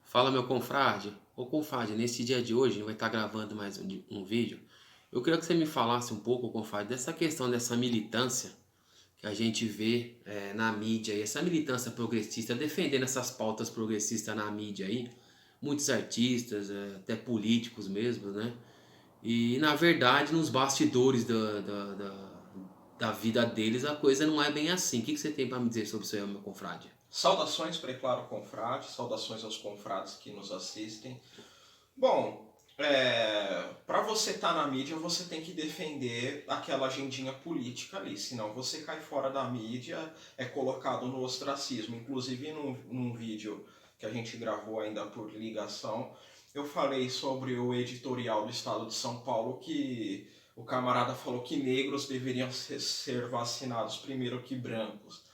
Fala, meu confrade. Ô, confrade, nesse dia de hoje, a gente vai estar gravando mais um vídeo. Eu queria que você me falasse um pouco, confrade, dessa questão dessa militância que a gente vê na mídia e essa militância progressista, defendendo essas pautas progressistas na mídia aí. Muitos artistas, até políticos mesmo, né? E, na verdade, nos bastidores da vida deles, a coisa não é bem assim. O que você tem para me dizer sobre isso aí, meu confrade? Saudações, Preclaro Confrade, saudações aos confrades que nos assistem. Bom, para você estar na mídia, você tem que defender aquela agendinha política ali, senão você cai fora da mídia, é colocado no ostracismo. Inclusive, num vídeo que a gente gravou ainda por ligação, eu falei sobre o editorial do Estado de São Paulo que o camarada falou que negros deveriam ser vacinados primeiro que brancos.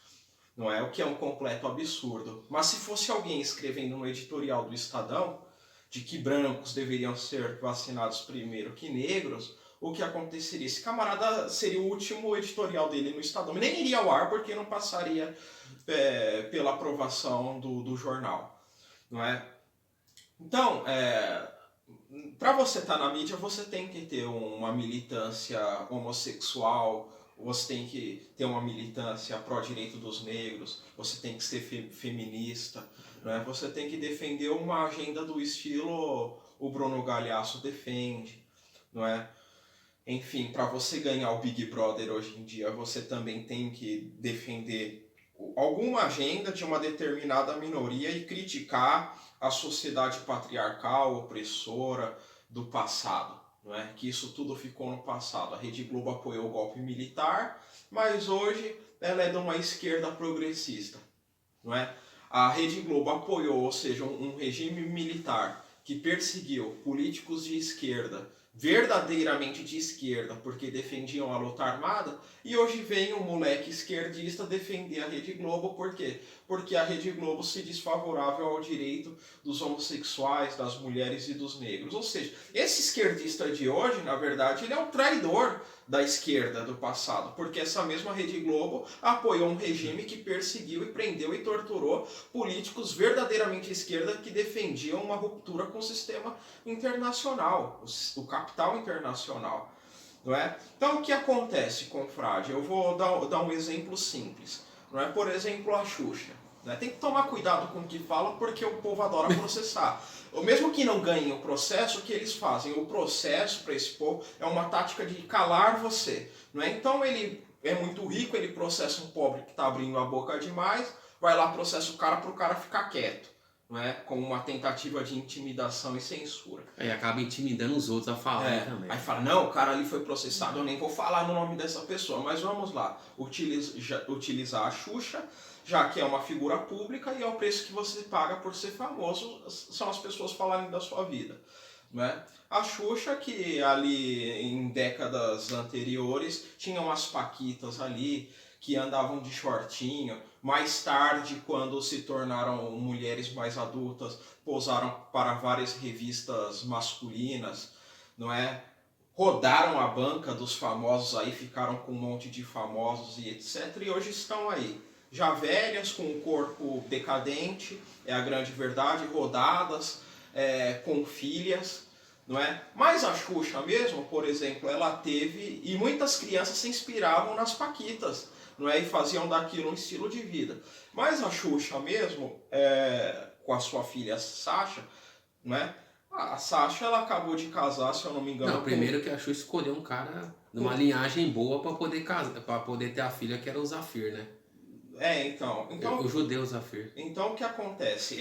Não é? O que é um completo absurdo. Mas se fosse alguém escrevendo no editorial do Estadão de que brancos deveriam ser vacinados primeiro que negros, o que aconteceria? Esse camarada seria o último editorial dele no Estadão. Nem iria ao ar porque não passaria pela aprovação do jornal. Não é? Então, para você estar na mídia, você tem que ter uma militância homossexual, você tem que ter uma militância pró-direito dos negros, você tem que ser feminista, né? Você tem que defender uma agenda do estilo o Bruno Galhaço defende, não é? Enfim, para você ganhar o Big Brother hoje em dia, você também tem que defender alguma agenda de uma determinada minoria e criticar a sociedade patriarcal, opressora do passado. Não é? Que isso tudo ficou no passado. A Rede Globo apoiou o golpe militar, mas hoje ela é de uma esquerda progressista. Não é? A Rede Globo apoiou, ou seja, um regime militar que perseguiu políticos de esquerda, verdadeiramente de esquerda, porque defendiam a luta armada, e hoje vem um moleque esquerdista defender a Rede Globo, por quê? Porque a Rede Globo se diz favorável ao direito dos homossexuais, das mulheres e dos negros. Ou seja, esse esquerdista de hoje, na verdade, ele é um traidor da esquerda do passado, porque essa mesma Rede Globo apoiou um regime que perseguiu e prendeu e torturou políticos verdadeiramente à esquerda que defendiam uma ruptura com o sistema internacional, o capital internacional. Não é? Então o que acontece, confrade? Eu vou dar um exemplo simples. Não é? Por exemplo, a Xuxa. Né? Tem que tomar cuidado com o que fala porque o povo adora processar. Ou mesmo que não ganhem o processo, o que eles fazem? O processo para esse povo é uma tática de calar você. Não é? Então ele é muito rico, ele processa um pobre que está abrindo a boca demais, vai lá processa o cara para o cara ficar quieto. Não é? Como uma tentativa de intimidação e censura. Aí acaba intimidando os outros a falarem também. Aí fala, não, o cara ali foi processado, eu nem vou falar no nome dessa pessoa. Mas vamos lá, utilizar a Xuxa, já que é uma figura pública e é o preço que você paga por ser famoso, são as pessoas falarem da sua vida. Né? A Xuxa, que ali em décadas anteriores tinha umas paquitas ali que andavam de shortinho. Mais tarde, quando se tornaram mulheres mais adultas, posaram para várias revistas masculinas, não é? Rodaram a banca dos famosos aí, ficaram com um monte de famosos e etc. E hoje estão aí, já velhas, com o corpo decadente, é a grande verdade, rodadas, com filhas, não é? Mas a Xuxa mesmo, por exemplo, ela teve, e muitas crianças se inspiravam nas paquitas, não é? E faziam daquilo um estilo de vida. Mas a Xuxa mesmo, com a sua filha Sasha, não é? A Sasha, ela acabou de casar, se eu não me engano, Não, primeiro que a Xuxa escolheu um cara numa linhagem boa pra poder casar, para poder ter a filha que era o Zafir, né? Então, O judeu Zafir. então o que acontece?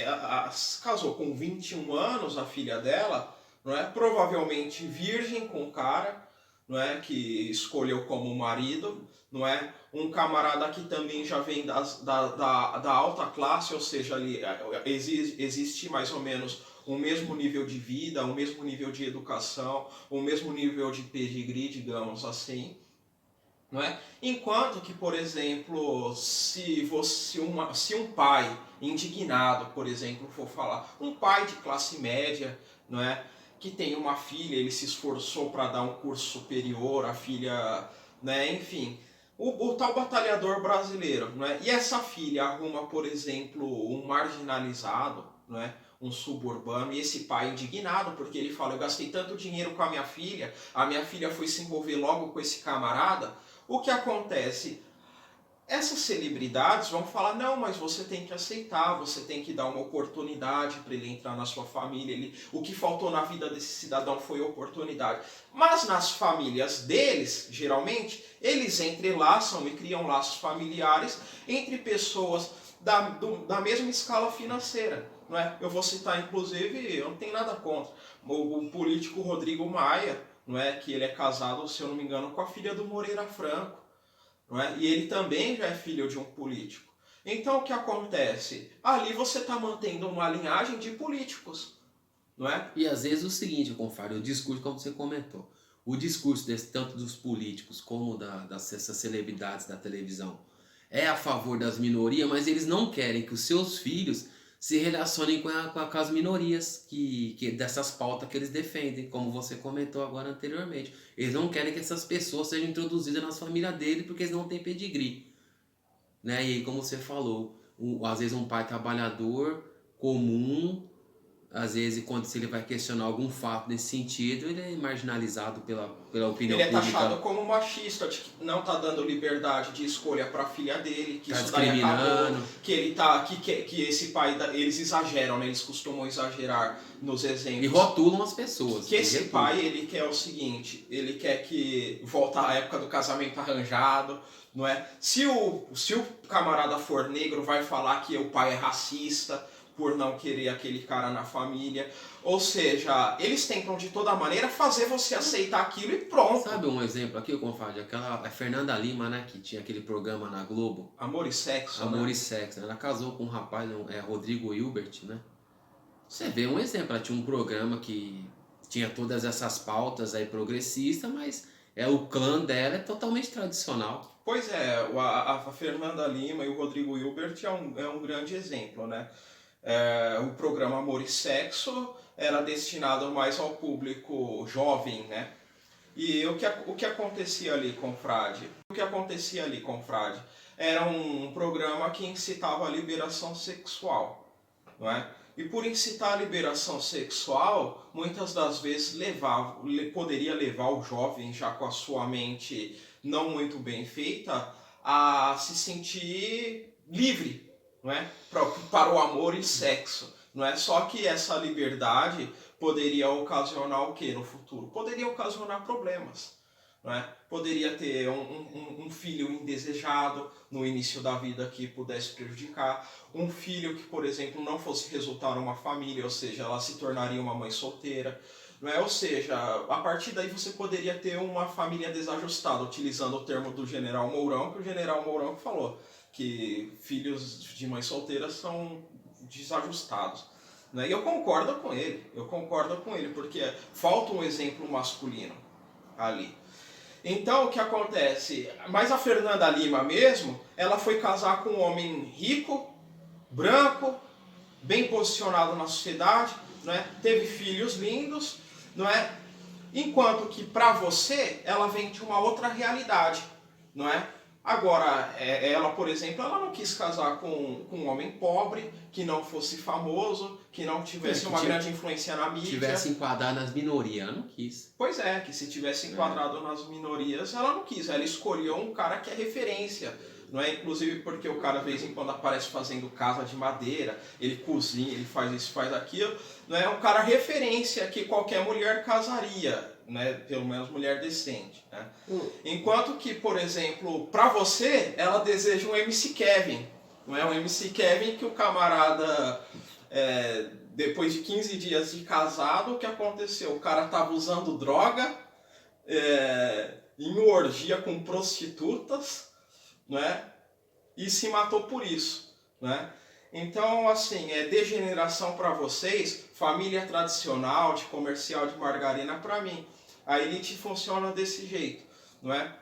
Casou com 21 anos a filha dela, não é? Provavelmente virgem com o cara, não é? Que escolheu como marido, não é? Um camarada que também já vem da alta classe, ou seja, ali existe mais ou menos o mesmo nível de vida, o mesmo nível de educação, o mesmo nível de pedigree, digamos assim. Não é? Enquanto que, por exemplo, se um pai indignado, por exemplo, for falar, um pai de classe média, não é? Que tem uma filha, ele se esforçou para dar um curso superior, a filha, né? Enfim, o tal batalhador brasileiro, não é? E essa filha arruma, por exemplo, um marginalizado, não é? um suburbano, e esse pai indignado, porque ele fala, eu gastei tanto dinheiro com a minha filha foi se envolver logo com esse camarada. O que acontece? Essas celebridades vão falar, não, mas você tem que aceitar, você tem que dar uma oportunidade para ele entrar na sua família. O que faltou na vida desse cidadão foi oportunidade. Mas nas famílias deles, geralmente, eles entrelaçam e criam laços familiares entre pessoas da mesma escala financeira. Não é? Eu vou citar, inclusive, eu não tenho nada contra, o político Rodrigo Maia, não é? Que ele é casado, se eu não me engano, com a filha do Moreira Franco. Não é? E ele também já é filho de um político. Então o que acontece? Ali você está mantendo uma linhagem de políticos. Não é? E às vezes o seguinte, confrade, o discurso, como você comentou, o discurso tanto dos políticos como dessas celebridades da televisão é a favor das minorias, mas eles não querem que os seus filhos se relacionem com as minorias dessas pautas que eles defendem, como você comentou agora anteriormente. Eles não querem que essas pessoas sejam introduzidas nas famílias dele porque eles não têm pedigree. Né? E aí, como você falou, às vezes um pai trabalhador comum, às vezes se ele vai questionar algum fato nesse sentido, ele é marginalizado pela opinião pública. Ele é pública. taxado como machista, de que não está dando liberdade de escolha para a filha dele, que tá isso daí acabou, discriminando. que esse pai, eles exageram, né? Eles costumam exagerar nos exemplos. E rotulam as pessoas. Que esse pai, ele quer o seguinte, ele quer que volta à época do casamento arranjado, não é? Se o camarada for negro, vai falar que o pai é racista por não querer aquele cara na família. Ou seja, eles tentam de toda maneira fazer você aceitar aquilo e pronto. Sabe um exemplo aqui, confrade? A Fernanda Lima, né, que tinha aquele programa na Globo. Amor e Sexo, Amor e Sexo. Ela casou com um rapaz, Rodrigo Hilbert, né? Você vê um exemplo, ela tinha um programa que tinha todas essas pautas aí progressistas, mas o clã dela é totalmente tradicional. Pois é, a Fernanda Lima e o Rodrigo Hilbert é um grande exemplo, né? O programa Amor e Sexo era destinado mais ao público jovem, né? E o que acontecia ali, confrade? Era um programa que incitava a liberação sexual, não é? E por incitar a liberação sexual, muitas das vezes poderia levar o jovem, já com a sua mente não muito bem feita, a se sentir livre, não é? Para o amor e sexo. Não é? Só que essa liberdade poderia ocasionar o que no futuro? Poderia ocasionar problemas. Não é? Poderia ter um filho indesejado no início da vida que pudesse prejudicar, um filho que, por exemplo, não fosse resultar numa família, ou seja, ela se tornaria uma mãe solteira. Não é? Ou seja, a partir daí você poderia ter uma família desajustada, utilizando o termo do General Mourão, que o General Mourão falou, que filhos de mães solteiras são desajustados. Né? E eu concordo com ele, porque falta um exemplo masculino ali. Então, o que acontece? Mas a Fernanda Lima mesmo, ela foi casar com um homem rico, branco, bem posicionado na sociedade, né? Teve filhos lindos, não é? Enquanto que para você, ela vem de uma outra realidade, não é? Agora, ela, por exemplo, ela não quis casar com um homem pobre, que não fosse famoso, que não tivesse uma grande influência na mídia. Tivesse enquadrado nas minorias, ela não quis. Pois é, que se tivesse enquadrado nas minorias, ela não quis. Ela escolheu um cara que é referência. Não é? Inclusive porque o cara, de vez em quando, aparece fazendo casa de madeira, ele cozinha, ele faz isso, faz aquilo. Não é um cara referência que qualquer mulher casaria. Né? Pelo menos mulher decente. Né? Enquanto que, por exemplo, para você, ela deseja um MC Kevin. Não é um MC Kevin que o camarada, depois de 15 dias de casado, o que aconteceu? O cara estava usando droga, em uma orgia com prostitutas, não é? E se matou por isso. Né? Então, assim, degeneração para vocês, família tradicional, de comercial de margarina para mim. A elite funciona desse jeito, não é?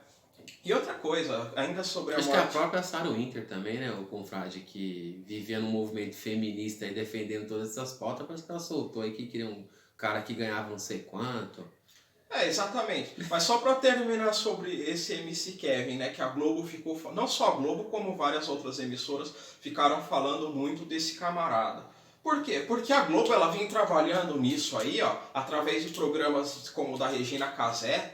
E outra coisa, ainda sobre a morte... Acho que a própria Sarah Winter também, né, o confrade, que vivia num movimento feminista e defendendo todas essas pautas, parece que ela soltou aí que queria um cara que ganhava não sei quanto. Exatamente. Mas só para terminar sobre esse MC Kevin, né, que a Globo ficou... Não só a Globo, como várias outras emissoras ficaram falando muito desse camarada. Por quê? Porque a Globo ela vem trabalhando nisso aí, ó, através de programas como o da Regina Casé,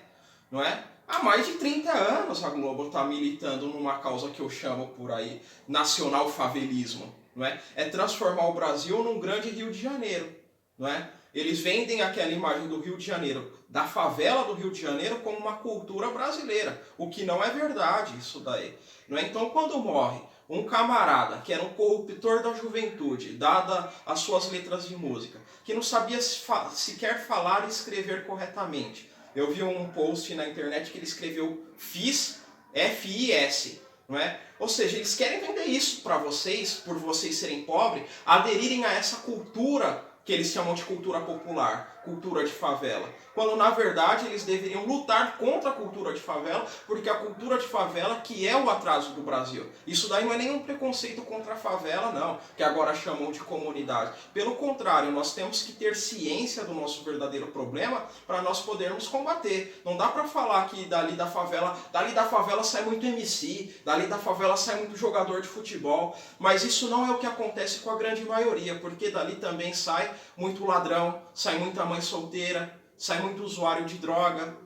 não é? Há mais de 30 anos a Globo está militando numa causa que eu chamo por aí nacional favelismo, não é? É transformar o Brasil num grande Rio de Janeiro, não é? Eles vendem aquela imagem do Rio de Janeiro, da favela do Rio de Janeiro, como uma cultura brasileira, o que não é verdade isso daí, não é? Então quando morre um camarada que era um corruptor da juventude, dada as suas letras de música, que não sabia sequer falar e escrever corretamente. Eu vi um post na internet que ele escreveu FIS, F-I-S, não é? Ou seja, eles querem vender isso para vocês, por vocês serem pobres, aderirem a essa cultura que eles chamam de cultura popular, cultura de favela. Quando na verdade eles deveriam lutar contra a cultura de favela, porque a cultura de favela que é o atraso do Brasil. Isso daí não é nenhum preconceito contra a favela, não, que agora chamam de comunidade. Pelo contrário, nós temos que ter ciência do nosso verdadeiro problema para nós podermos combater. Não dá para falar que dali da favela sai muito MC, dali da favela sai muito jogador de futebol, mas isso não é o que acontece com a grande maioria, porque dali também sai muito ladrão, sai muita mãe solteira, sai muito usuário de droga.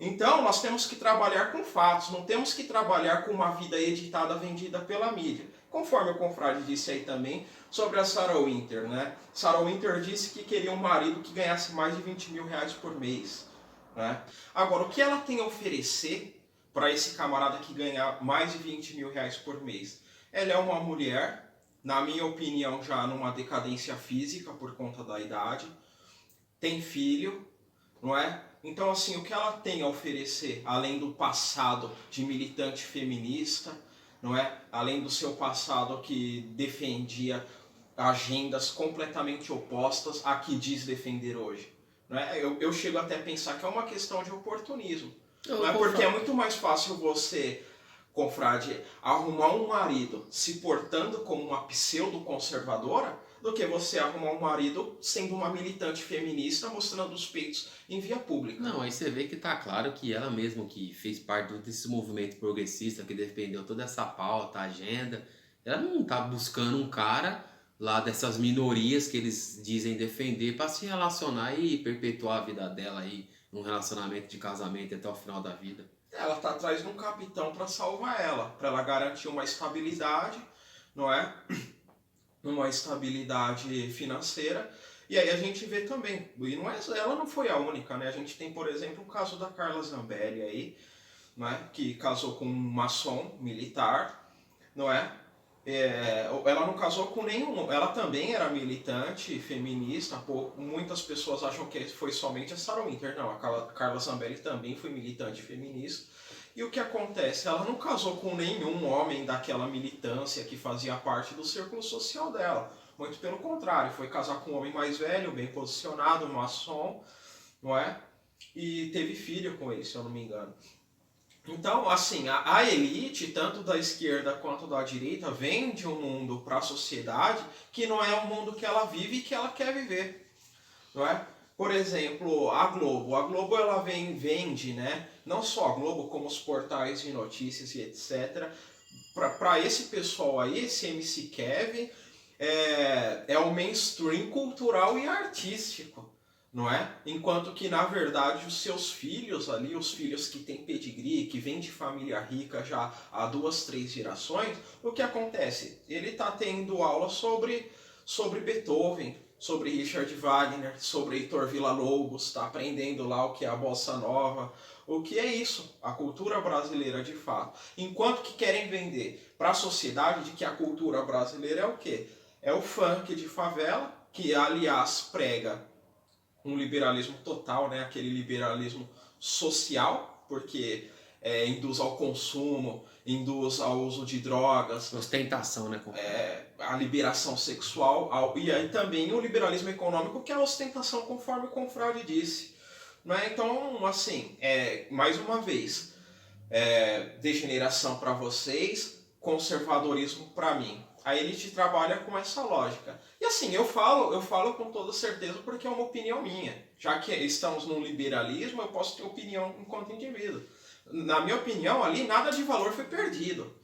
Então nós temos que trabalhar com fatos, não temos que trabalhar com uma vida editada, vendida pela mídia. Conforme o confrade disse aí também sobre a Sarah Winter, né? Sarah Winter disse que queria um marido que ganhasse mais de 20 mil reais por mês, né? Agora, o que ela tem a oferecer para esse camarada que ganha mais de 20 mil reais por mês? Ela é uma mulher, na minha opinião, já numa decadência física por conta da idade, tem filho, não é? Então, assim, o que ela tem a oferecer, além do passado de militante feminista, não é? Além do seu passado que defendia agendas completamente opostas a que diz defender hoje, não é? Eu chego até a pensar que é uma questão de oportunismo, não é? Porque é muito mais fácil você, confrade, arrumar um marido se portando como uma pseudo-conservadora do que você arrumar um marido sendo uma militante feminista mostrando os peitos em via pública. Não, aí você vê que tá claro que ela mesma que fez parte desse movimento progressista, que defendeu toda essa pauta, agenda, ela não tá buscando um cara lá dessas minorias que eles dizem defender para se relacionar e perpetuar a vida dela aí num relacionamento de casamento até o final da vida. Ela tá atrás de um capitão para salvar ela, para ela garantir uma estabilidade, não é? Uma estabilidade financeira. E aí a gente vê também, e não é, ela não foi a única, né? A gente tem, por exemplo, o caso da Carla Zambelli aí, né? Que casou com um maçom militar, não é? Ela não casou com nenhum, ela também era militante feminista, muitas pessoas acham que foi somente a Sarah Winter, não, a Carla Zambelli também foi militante feminista. E o que acontece? Ela não casou com nenhum homem daquela militância que fazia parte do círculo social dela. Muito pelo contrário, foi casar com um homem mais velho, bem posicionado, maçom, não é? E teve filho com ele, se eu não me engano. Então, assim, a elite, tanto da esquerda quanto da direita, vende um mundo para a sociedade que não é o mundo que ela vive e que ela quer viver, não é? Por exemplo, a Globo ela vende, né? Não só a Globo, como os portais de notícias e etc. Para esse pessoal aí, esse MC Kevin é o mainstream cultural e artístico, não é? Enquanto que, na verdade, os seus filhos ali, os filhos que têm pedigree, que vêm de família rica já há 2, 3 gerações, o que acontece? Ele está tendo aula sobre Beethoven, sobre Richard Wagner, sobre Heitor Villa-Lobos, está aprendendo lá o que é a bossa nova, o que é isso, a cultura brasileira de fato. Enquanto que querem vender para a sociedade de que a cultura brasileira é o quê? É o funk de favela, que aliás prega um liberalismo total, né? Aquele liberalismo social, porque induz ao consumo, induz ao uso de drogas. Ostentação, né? A liberação sexual, e aí também o liberalismo econômico, que é a ostentação, conforme o confrade disse. Né? Então, assim, mais uma vez, degeneração para vocês, conservadorismo para mim. A elite trabalha com essa lógica. E assim, eu falo com toda certeza porque é uma opinião minha. Já que estamos num liberalismo, eu posso ter opinião enquanto indivíduo. Na minha opinião, ali nada de valor foi perdido.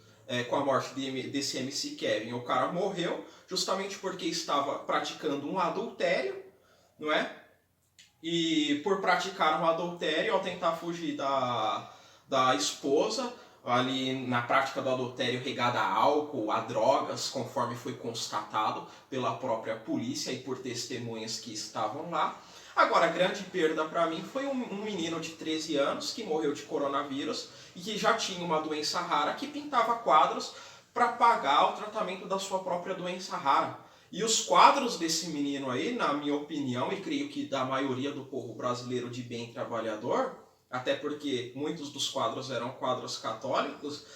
com a morte desse MC Kevin. O cara morreu justamente porque estava praticando um adultério, não é? E por praticar um adultério, ao tentar fugir da esposa, ali na prática do adultério regada a álcool, a drogas, conforme foi constatado pela própria polícia e por testemunhas que estavam lá. Agora, a grande perda para mim foi um menino de 13 anos que morreu de coronavírus e que já tinha uma doença rara que pintava quadros para pagar o tratamento da sua própria doença rara. E os quadros desse menino aí, na minha opinião, e creio que da maioria do povo brasileiro de bem trabalhador, até porque muitos dos quadros eram quadros católicos,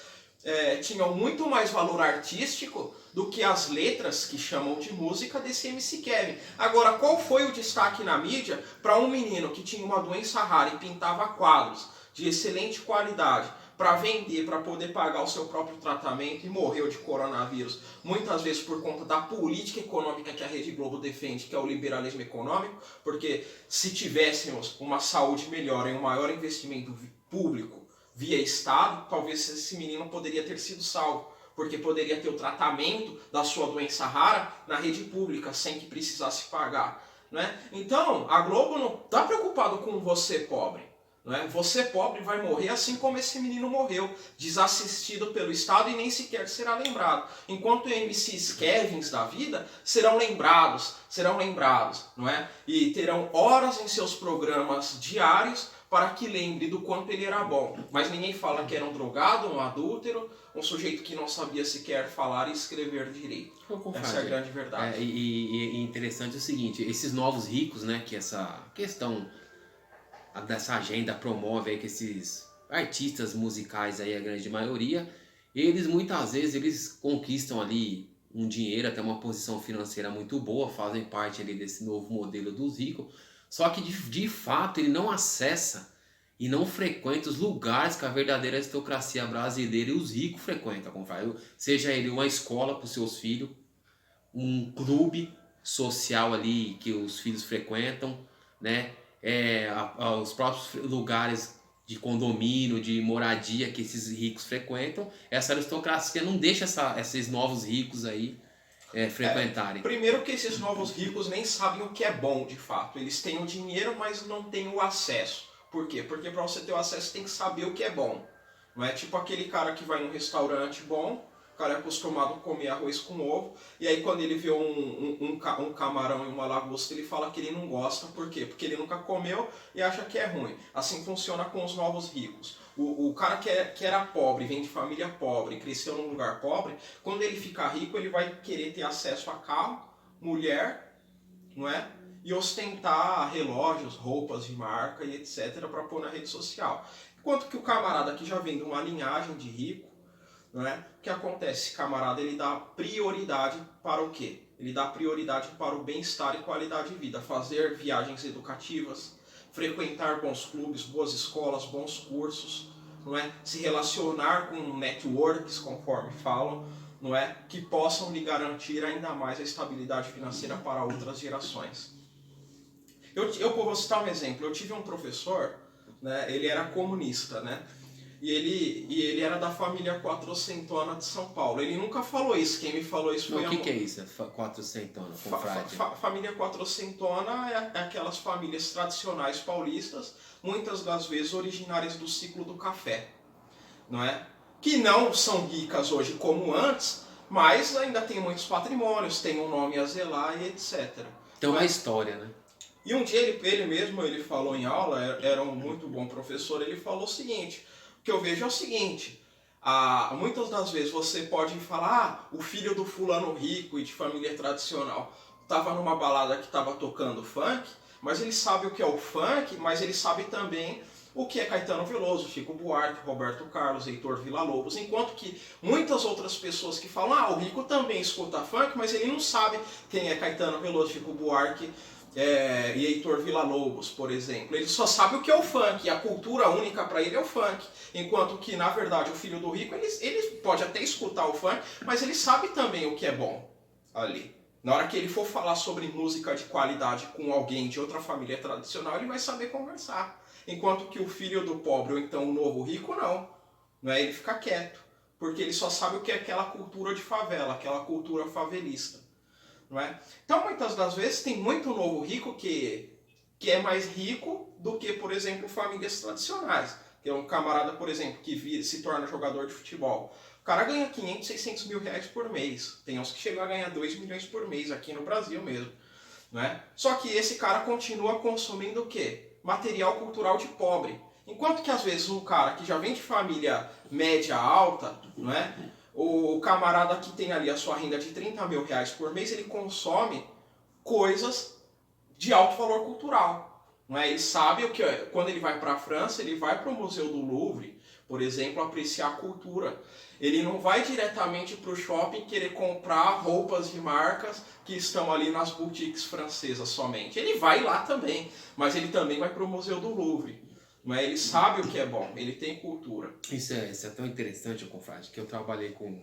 tinham muito mais valor artístico do que as letras que chamam de música desse MC Kevin. Agora, qual foi o destaque na mídia para um menino que tinha uma doença rara e pintava quadros de excelente qualidade para vender, para poder pagar o seu próprio tratamento e morreu de coronavírus, muitas vezes por conta da política econômica que a Rede Globo defende, que é o liberalismo econômico, porque se tivéssemos uma saúde melhor e um maior investimento público via Estado, talvez esse menino poderia ter sido salvo, porque poderia ter o tratamento da sua doença rara na rede pública, sem que precisasse pagar. Né? Então, a Globo não está preocupado com você pobre. Né? Você pobre vai morrer assim como esse menino morreu, desassistido pelo Estado e nem sequer será lembrado. Enquanto MCs Kevins da vida serão lembrados, não é? E terão horas em seus programas diários para que lembre do quanto ele era bom. Mas ninguém fala que era um drogado, um adúltero, um sujeito que não sabia sequer falar e escrever direito. Essa é a grande verdade. E interessante é o seguinte, esses novos ricos, né, que essa questão dessa agenda promove aí, que esses artistas musicais aí, a grande maioria, eles muitas vezes eles conquistam ali um dinheiro, até uma posição financeira muito boa, fazem parte ali desse novo modelo dos ricos, só que de fato ele não acessa e não frequenta os lugares que a verdadeira aristocracia brasileira e os ricos frequentam, seja ele uma escola para os seus filhos, um clube social ali que os filhos frequentam, né? Os próprios lugares de condomínio, de moradia que esses ricos frequentam, essa aristocracia não deixa esses novos ricos aí frequentarem. Primeiro que esses novos ricos nem sabem o que é bom de fato. Eles têm o dinheiro, mas não têm o acesso. Por quê? Porque para você ter o acesso tem que saber o que é bom. Não é tipo aquele cara que vai num restaurante bom, o cara é acostumado a comer arroz com ovo, e aí quando ele vê um camarão e uma lagosta, ele fala que ele não gosta. Por quê? Porque ele nunca comeu e acha que é ruim. Assim funciona com os novos ricos. O cara que era pobre, vem de família pobre, cresceu num lugar pobre, quando ele ficar rico, ele vai querer ter acesso a carro, mulher, não é? E ostentar relógios, roupas de marca e etc. para pôr na rede social. Enquanto que o camarada que já vem de uma linhagem de rico, não é? O que acontece? Esse camarada ele dá prioridade para o quê? Ele dá prioridade para o bem-estar e qualidade de vida. Fazer viagens educativas, frequentar bons clubes, boas escolas, bons cursos, não é? Se relacionar com networks, conforme falam, não é? Que possam lhe garantir ainda mais a estabilidade financeira para outras gerações. Eu vou citar um exemplo. Eu tive um professor, né? Ele era comunista, né? E ele era da família quatrocentona de São Paulo. Ele nunca falou isso. Quem me falou isso foi... O que é isso? Quatrocentona? Família quatrocentona é aquelas famílias tradicionais paulistas, muitas das vezes originárias do ciclo do café, não é? Que não são ricas hoje como antes, mas ainda tem muitos patrimônios, tem um nome a zelar e etc. Tem uma história, né? E um dia ele mesmo falou em aula, era um muito bom professor, ele falou o seguinte... O que eu vejo é o seguinte, muitas das vezes você pode falar, o filho do fulano rico e de família tradicional estava numa balada que estava tocando funk, mas ele sabe o que é o funk, mas ele sabe também o que é Caetano Veloso, Chico Buarque, Roberto Carlos, Heitor Villa-Lobos, enquanto que muitas outras pessoas que falam, o rico também escuta funk, mas ele não sabe quem é Caetano Veloso, Chico Buarque, e Heitor Villa-Lobos, por exemplo. Ele só sabe o que é o funk, e a cultura única para ele é o funk. Enquanto que, na verdade, o filho do rico, ele pode até escutar o funk, mas ele sabe também o que é bom ali. Na hora que ele for falar sobre música de qualidade com alguém de outra família tradicional, ele vai saber conversar. Enquanto que o filho do pobre, ou então o novo rico, não. Não é? Ele fica quieto. porque ele só sabe o que é aquela cultura de favela, aquela cultura favelista, não é? Então, muitas das vezes, tem muito novo rico que é mais rico do que, por exemplo, famílias tradicionais. Que é um camarada, por exemplo, que se torna jogador de futebol. O cara ganha 500, 600 mil reais por mês. Tem uns que chegam a ganhar 2 milhões por mês, aqui no Brasil mesmo. Não é? Só que esse cara continua consumindo o quê? Material cultural de pobre. Enquanto que às vezes um cara que já vem de família média alta, não é? O camarada que tem ali a sua renda de 30 mil reais por mês, ele consome coisas de alto valor cultural. Não é? Ele sabe o que quando ele vai para a França, ele vai para o Museu do Louvre, por exemplo, apreciar a cultura. Ele não vai diretamente para o shopping querer comprar roupas de marcas que estão ali nas boutiques francesas somente. Ele vai lá também, mas ele também vai para o Museu do Louvre. Não é? Ele sabe o que é bom, ele tem cultura. Isso é tão interessante, confrade, que eu trabalhei com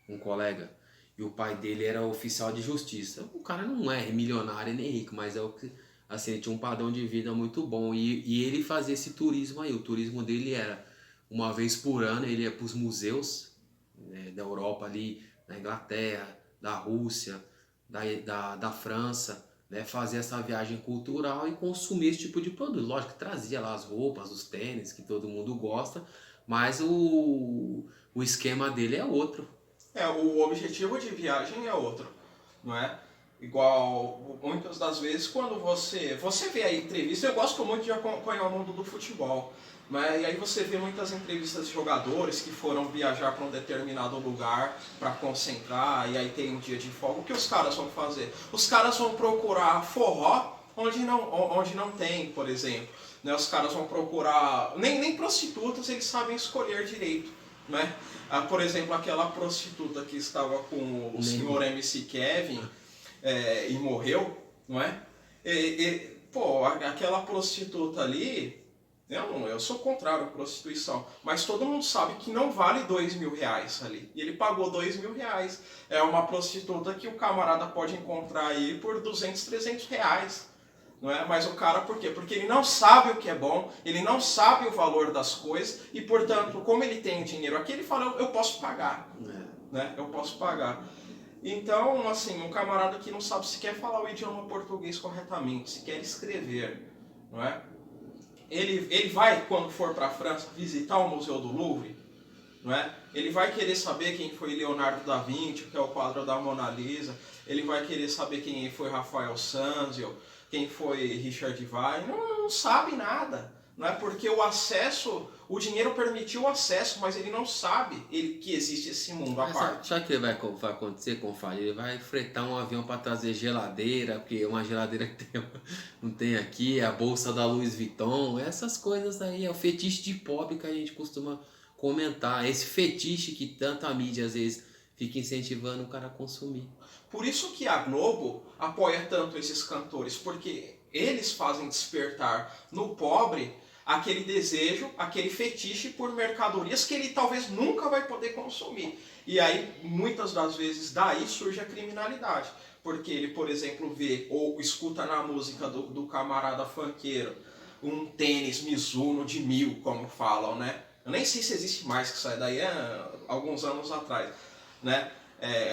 um colega e o pai dele era oficial de justiça. O cara não é milionário nem rico, mas é o que, assim, ele tinha um padrão de vida muito bom e ele fazia esse turismo aí. O turismo dele era uma vez por ano, ele ia para os museus, né, da Europa ali, da Inglaterra, da Rússia, da França, né, fazer essa viagem cultural e consumir esse tipo de produto. Lógico que trazia lá as roupas, os tênis, que todo mundo gosta, mas o esquema dele é outro. O objetivo de viagem é outro, não é? Igual, muitas das vezes, quando você vê a entrevista, eu gosto muito de acompanhar o mundo do futebol, né? E aí você vê muitas entrevistas de jogadores que foram viajar para um determinado lugar para concentrar, e aí tem um dia de folga. O que os caras vão fazer? Os caras vão procurar forró onde não tem, por exemplo. Né? Os caras vão procurar... Nem prostitutas eles sabem escolher direito. Né? Por exemplo, aquela prostituta que estava com o senhor MC Kevin e morreu, não é? Aquela prostituta ali, eu sou contrário à prostituição, mas todo mundo sabe que não vale 2 mil reais ali. E ele pagou 2 mil reais. É uma prostituta que o camarada pode encontrar aí por 200, 300 reais. Não é? Mas o cara, por quê? Porque ele não sabe o que é bom, ele não sabe o valor das coisas e, portanto, como ele tem o dinheiro aqui, ele fala, eu posso pagar. Né? Eu posso pagar. Então, assim, um camarada que não sabe se quer falar o idioma português corretamente, se quer escrever, não é? Ele vai, quando for para a França, visitar o Museu do Louvre, não é? Ele vai querer saber quem foi Leonardo da Vinci, que é o quadro da Mona Lisa, ele vai querer saber quem foi Rafael Sanzio, quem foi Richard Wagner, não sabe nada, não é? Porque o dinheiro permitiu o acesso, mas ele não sabe que existe esse mundo à parte. Sabe o que vai acontecer com o Fábio? Ele vai fretar um avião para trazer geladeira, porque uma geladeira que não tem aqui, a bolsa da Louis Vuitton, essas coisas aí, é o fetiche de pobre que a gente costuma comentar, esse fetiche que tanta mídia às vezes fica incentivando o cara a consumir. Por isso que a Globo apoia tanto esses cantores, porque eles fazem despertar no pobre aquele desejo, aquele fetiche por mercadorias que ele talvez nunca vai poder consumir. E aí, muitas das vezes, daí surge a criminalidade. Porque ele, por exemplo, vê ou escuta na música do camarada funkeiro um tênis Mizuno de 1000, como falam, né? Eu nem sei se existe mais, que sai daí alguns anos atrás, né?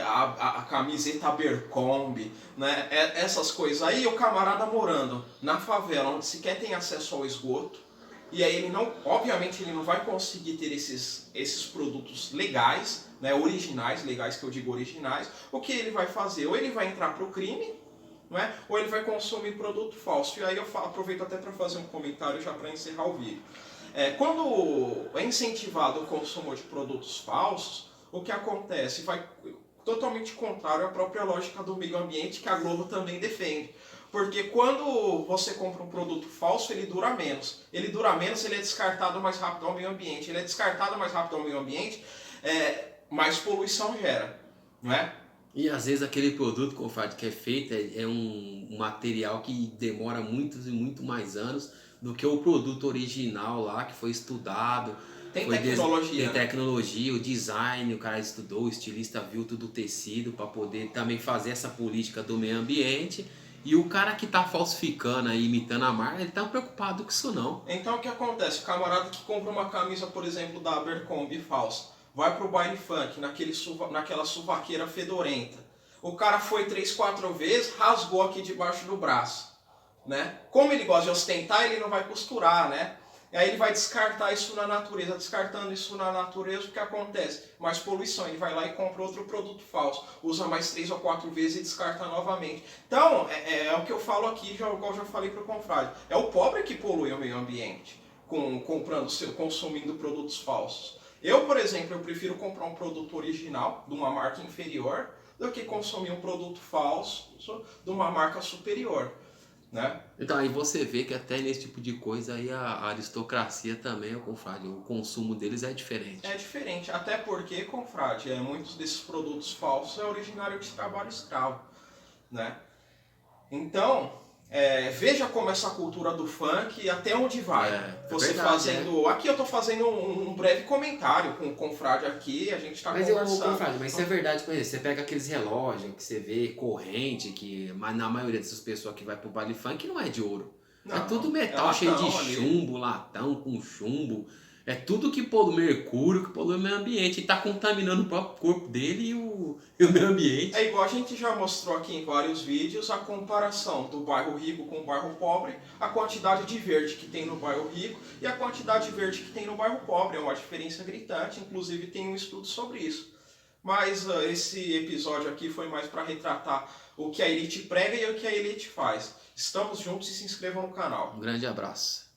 A camiseta Abercrombie, né? Essas coisas aí, o camarada morando na favela, onde sequer tem acesso ao esgoto, e aí obviamente ele não vai conseguir ter esses produtos legais, né? Originais, legais que eu digo originais. O que ele vai fazer? Ou ele vai entrar para o crime, não é? Ou ele vai consumir produto falso. E aí eu aproveito até para fazer um comentário já para encerrar o vídeo. Quando é incentivado o consumo de produtos falsos, o que acontece? Vai totalmente contrário à própria lógica do meio ambiente que a Globo também defende. Porque quando você compra um produto falso, ele dura menos. Ele dura menos, ele é descartado mais rápido ao meio ambiente. Ele é descartado mais rápido ao meio ambiente, mais poluição gera, não é? E às vezes aquele produto, confrade, que é feito é um material que demora muitos e muito mais anos do que o produto original lá, que foi estudado. Tem tecnologia. Tem tecnologia, o design, o cara estudou, o estilista viu tudo o tecido para poder também fazer essa política do meio ambiente. E o cara que tá falsificando aí, imitando a marca, ele tá preocupado com isso não. Então o que acontece? O camarada que compra uma camisa, por exemplo, da Abercrombie falsa, vai pro baile funk, naquela suvaqueira fedorenta. O cara foi 3, 4 vezes, rasgou aqui debaixo do braço, né? Como ele gosta de ostentar, ele não vai costurar, né? E aí ele vai descartar isso na natureza. Descartando isso na natureza, o que acontece? Mais poluição. Ele vai lá e compra outro produto falso. Usa mais 3 ou 4 vezes e descarta novamente. Então, é o que eu falo aqui, igual eu já falei para o confrade. É o pobre que polui o meio ambiente, consumindo produtos falsos. Eu, por exemplo, eu prefiro comprar um produto original, de uma marca inferior, do que consumir um produto falso de uma marca superior. Né? Então aí você vê que até nesse tipo de coisa aí a aristocracia também, confrade, o consumo deles é diferente. É diferente, até porque, confrade, muitos desses produtos falsos é originário de trabalho escravo, né? Então, veja como essa cultura do funk, até onde vai. Você verdade, fazendo... Aqui eu tô fazendo um breve comentário com o confrade aqui, a gente tá conversando. Confrade, mas isso é verdade com isso. Você pega aqueles relógios que você vê, corrente, mas na maioria dessas pessoas que vai pro baile funk não é de ouro. Não, é tudo metal cheio de chumbo, latão com chumbo. É tudo que polui mercúrio, que polui o meio ambiente. E tá contaminando o próprio corpo dele e o meio ambiente. É igual a gente já mostrou aqui em vários vídeos a comparação do bairro rico com o bairro pobre, a quantidade de verde que tem no bairro rico e a quantidade de verde que tem no bairro pobre. É uma diferença gritante, inclusive tem um estudo sobre isso. Mas esse episódio aqui foi mais para retratar o que a elite prega e o que a elite faz. Estamos juntos e se inscrevam no canal. Um grande abraço.